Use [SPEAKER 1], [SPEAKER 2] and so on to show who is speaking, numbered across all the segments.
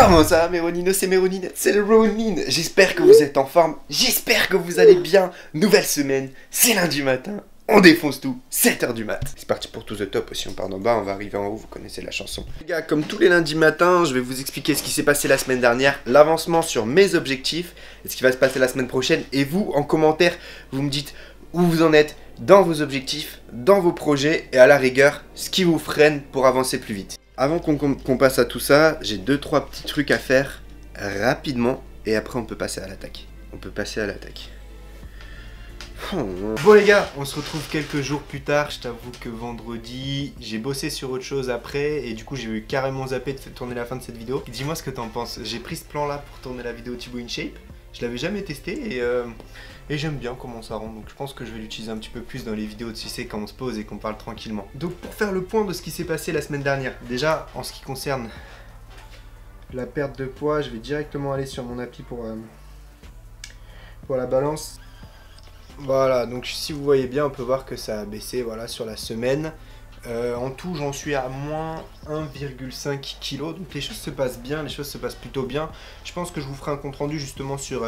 [SPEAKER 1] Comment ça va Méronino, c'est Méronine, c'est le Ronin. J'espère que vous êtes en forme, j'espère que vous allez bien. Nouvelle semaine, c'est lundi matin, on défonce tout, 7h du mat. C'est parti pour tout the top, si on part d'en bas, on va arriver en haut, vous connaissez la chanson. Les gars, comme tous les lundis matins, je vais vous expliquer ce qui s'est passé la semaine dernière, l'avancement sur mes objectifs, et ce qui va se passer la semaine prochaine. Et vous, en commentaire, vous me dites où vous en êtes dans vos objectifs, dans vos projets, et à la rigueur, ce qui vous freine pour avancer plus vite. Avant qu'on passe à tout ça, j'ai 2-3 petits trucs à faire rapidement et après on peut passer à l'attaque. Bon les gars, on se retrouve quelques jours plus tard. Je t'avoue que vendredi, j'ai bossé sur autre chose après et du coup j'ai eu carrément zappé de tourner la fin de cette vidéo. Dis-moi ce que t'en penses. J'ai pris ce plan là pour tourner la vidéo Thibaut InShape. Je l'avais jamais testé et j'aime bien comment ça rend, donc je pense que je vais l'utiliser un petit peu plus dans les vidéos de succès quand on se pose et qu'on parle tranquillement. Donc pour faire le point de ce qui s'est passé la semaine dernière, déjà en ce qui concerne la perte de poids, je vais directement aller sur mon appli pour la balance. Voilà, donc si vous voyez bien, on peut voir que ça a baissé voilà, sur la semaine. En tout, j'en suis à moins 1,5 kg, donc les choses se passent bien, les choses se passent plutôt bien. Je pense que je vous ferai un compte rendu justement sur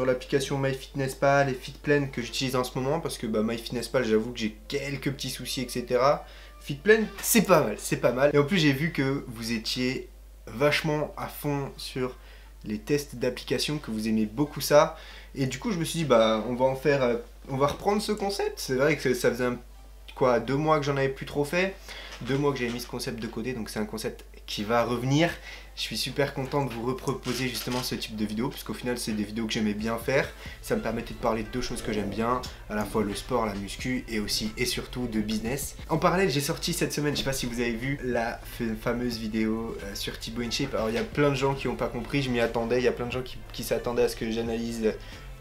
[SPEAKER 1] l'application MyFitnessPal et FitPlan que j'utilise en ce moment, parce que MyFitnessPal, j'avoue que j'ai quelques petits soucis, etc. FitPlan, c'est pas mal. Et en plus, j'ai vu que vous étiez vachement à fond sur les tests d'application, que vous aimez beaucoup ça. Et du coup, je me suis dit, on va reprendre ce concept. C'est vrai que ça faisait 2 mois que j'en avais plus trop fait, 2 mois que j'avais mis ce concept de côté, donc c'est un concept qui va revenir. Je suis super content de vous reproposer justement ce type de vidéo, puisqu'au final c'est des vidéos que j'aimais bien faire. Ça me permettait de parler de 2 choses que j'aime bien, à la fois le sport, la muscu et aussi et surtout de business. En parallèle, j'ai sorti cette semaine, je sais pas si vous avez vu, la fameuse vidéo sur Thibaut InShape. Alors il y a plein de gens qui n'ont pas compris, je m'y attendais, il y a plein de gens qui s'attendaient à ce que j'analyse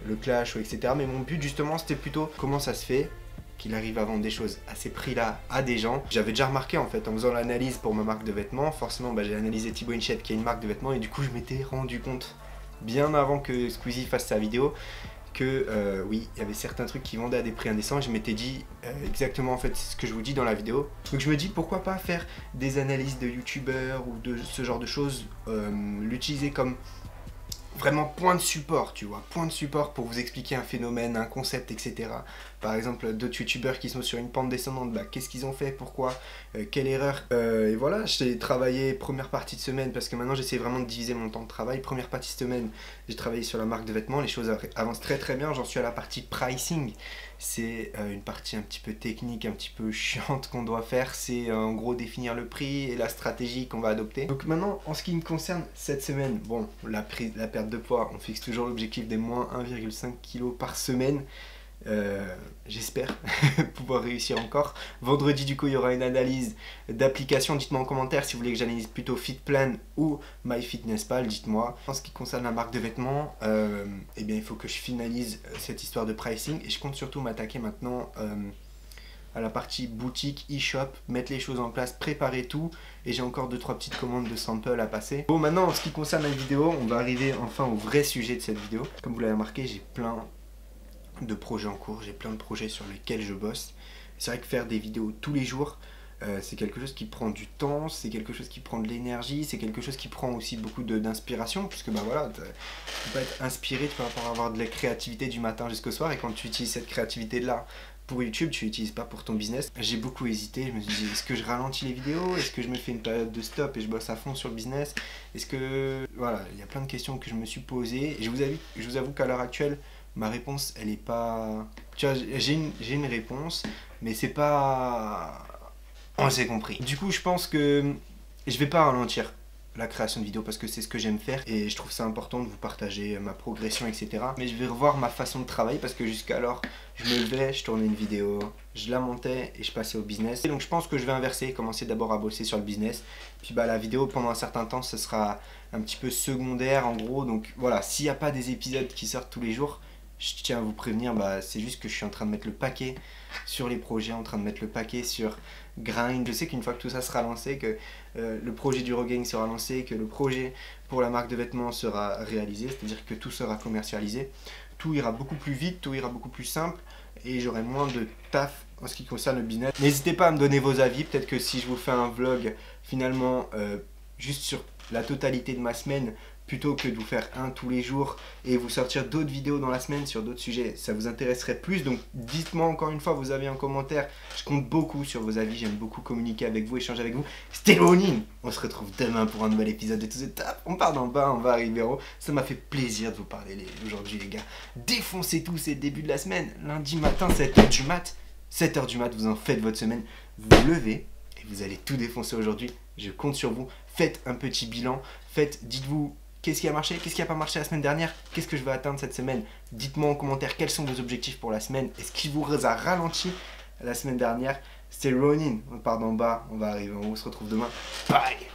[SPEAKER 1] le clash, etc. Mais mon but justement c'était plutôt comment ça se fait qu'il arrive à vendre des choses à ces prix-là à des gens. J'avais déjà remarqué en fait en faisant l'analyse pour ma marque de vêtements, forcément j'ai analysé Thibaut InShape qui est une marque de vêtements et du coup je m'étais rendu compte bien avant que Squeezie fasse sa vidéo que oui, il y avait certains trucs qui vendaient à des prix indécents et je m'étais dit exactement en fait ce que je vous dis dans la vidéo. Donc je me dis pourquoi pas faire des analyses de youtubeurs ou de ce genre de choses, l'utiliser comme vraiment point de support, tu vois, point de support pour vous expliquer un phénomène, un concept, etc. Par exemple, d'autres youtubeurs qui sont sur une pente descendante, qu'est-ce qu'ils ont fait, pourquoi, quelle erreur. Et voilà, j'ai travaillé première partie de semaine, parce que maintenant j'essaie vraiment de diviser mon temps de travail. Première partie de semaine, j'ai travaillé sur la marque de vêtements, les choses avancent très bien, j'en suis à la partie pricing. C'est une partie un petit peu technique, un petit peu chiante qu'on doit faire, c'est en gros définir le prix et la stratégie qu'on va adopter. Donc maintenant, en ce qui me concerne cette semaine, bon, la perte de poids, on fixe toujours l'objectif des moins 1,5 kg par semaine. J'espère pouvoir réussir encore. Vendredi du coup il y aura une analyse d'application. Dites-moi en commentaire si vous voulez que j'analyse plutôt FitPlan ou MyFitnessPal, dites-moi. En ce qui concerne la marque de vêtements, eh bien il faut que je finalise cette histoire de pricing et je compte surtout m'attaquer maintenant à la partie boutique, e-shop, mettre les choses en place, préparer tout, et j'ai encore 2-3 petites commandes de samples à passer. Bon, maintenant en ce qui concerne la vidéo, on va arriver enfin au vrai sujet de cette vidéo. Comme vous l'avez remarqué, j'ai plein de projets en cours, j'ai plein de projets sur lesquels je bosse. C'est vrai que faire des vidéos tous les jours, c'est quelque chose qui prend du temps, c'est quelque chose qui prend de l'énergie, c'est quelque chose qui prend aussi beaucoup d'inspiration, puisque voilà, tu peux être inspiré, tu peux avoir de la créativité du matin jusqu'au soir, et quand tu utilises cette créativité là pour YouTube, tu l'utilises pas pour ton business. J'ai beaucoup hésité, je me suis dit, est-ce que je ralentis les vidéos, est-ce que je me fais une période de stop et je bosse à fond sur le business, est-ce que... Voilà, il y a plein de questions que je me suis posées, et je vous avoue qu'à l'heure actuelle, ma réponse, elle est pas... Tu vois, j'ai une réponse, mais c'est pas... On s'est compris. Du coup, je pense que je vais pas ralentir la création de vidéos parce que c'est ce que j'aime faire et je trouve ça important de vous partager ma progression, etc. Mais je vais revoir ma façon de travailler parce que jusqu'alors, je me levais, je tournais une vidéo, je la montais et je passais au business. Et donc je pense que je vais inverser, commencer d'abord à bosser sur le business. Puis la vidéo, pendant un certain temps, ce sera un petit peu secondaire en gros. Donc voilà, s'il n'y a pas des épisodes qui sortent tous les jours, je tiens à vous prévenir, c'est juste que je suis en train de mettre le paquet sur les projets, en train de mettre le paquet sur Grind. Je sais qu'une fois que tout ça sera lancé, que le projet du Rogaine sera lancé, que le projet pour la marque de vêtements sera réalisé, c'est-à-dire que tout sera commercialisé, tout ira beaucoup plus vite, tout ira beaucoup plus simple et j'aurai moins de taf en ce qui concerne le business. N'hésitez pas à me donner vos avis, peut-être que si je vous fais un vlog finalement juste sur la totalité de ma semaine plutôt que de vous faire un tous les jours et vous sortir d'autres vidéos dans la semaine sur d'autres sujets, ça vous intéresserait plus. Donc dites-moi encore une fois vos avis en commentaire. Je compte beaucoup sur vos avis, j'aime beaucoup communiquer avec vous, échanger avec vous. C'était Ronin. On se retrouve demain pour un nouvel épisode de Tous et Top. On part d'en bas, on va arriver en haut. Ça m'a fait plaisir de vous parler aujourd'hui les gars. Défoncez tout, c'est le début de la semaine. Lundi matin, 7h du mat. 7h du mat, vous en faites votre semaine. Vous vous levez et vous allez tout défoncer aujourd'hui. Je compte sur vous. Faites un petit bilan. Dites-vous qu'est-ce qui a marché, qu'est-ce qui n'a pas marché la semaine dernière, qu'est-ce que je vais atteindre cette semaine. Dites-moi en commentaire quels sont vos objectifs pour la semaine. Est-ce qui vous a ralenti la semaine dernière. C'était Ronin. On part d'en bas, on va arriver en haut. On se retrouve demain. Bye.